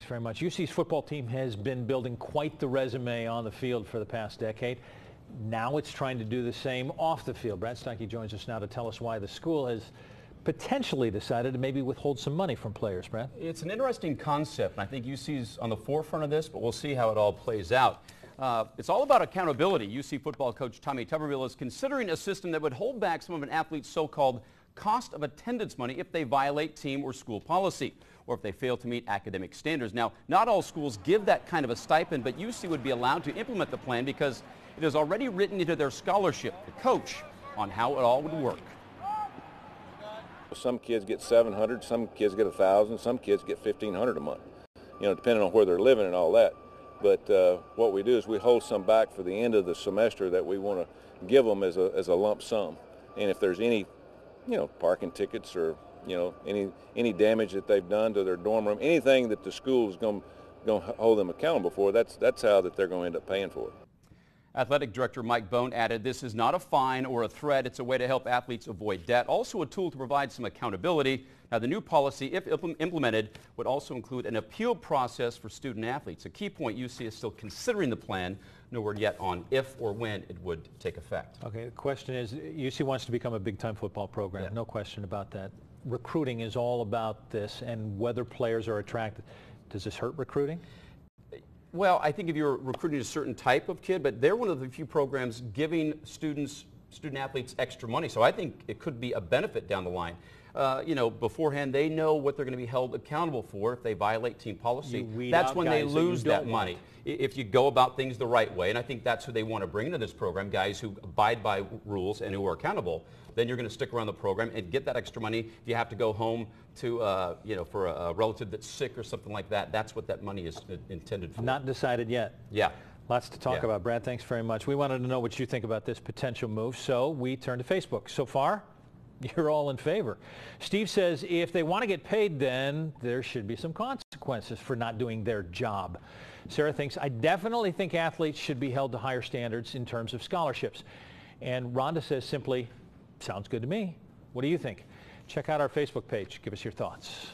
Very much. UC's football team has been building quite the resume on the field for the past decade. Now it's trying to do the same off the field. Brad Steinke joins us now to tell us why the school has potentially decided to maybe withhold some money from players. Brad? It's an interesting concept, and I think UC's on the forefront of this, but we'll see how it all plays out. It's all about accountability. UC football coach Tommy Tuberville is considering a system that would hold back some of an athlete's so-called cost of attendance money if they violate team or school policy, or if they fail to meet academic standards. Now, not all schools give that kind of a stipend, but UC would be allowed to implement the plan because it is already written into their scholarship, the coach, on how it all would work. Some kids get $700, some kids get $1,000, some kids get $1,500 a month, depending on where they're living and all that. But what we do is we hold some back for the end of the semester that we want to give them as a lump sum. And if there's any, parking tickets or, any damage that they've done to their dorm room, anything that the school is going to hold them accountable for, that's how that they're going to end up paying for it. Athletic Director Mike Bone added, this is not a fine or a threat. It's a way to help athletes avoid debt. Also a tool to provide some accountability. Now, the new policy, if implemented, would also include an appeal process for student athletes. A key point, UC is still considering the plan. No word yet on if or when it would take effect. Okay, the question is, UC wants to become a big-time football program. Yeah. No question about that. Recruiting is all about this and whether players are attracted. Does this hurt recruiting? Well, I think if you're recruiting a certain type of kid, but they're one of the few programs giving student athletes extra money. So I think it could be a benefit down the line. Beforehand, they know what they're going to be held accountable for if they violate team policy. That's when they lose that money. If you go about things the right way, and I think that's who they want to bring into this program, guys who abide by rules and who are accountable, then you're going to stick around the program and get that extra money. If you have to go home to, for a relative that's sick or something like that, that's what that money is intended for. Not decided yet. Yeah. Lots to talk about. Brad, thanks very much. We wanted to know what you think about this potential move, so we turn to Facebook. So far, you're all in favor. Steve says if they want to get paid, then there should be some consequences for not doing their job. Sarah thinks, I definitely think athletes should be held to higher standards in terms of scholarships. And Rhonda says simply, sounds good to me. What do you think? Check out our Facebook page. Give us your thoughts.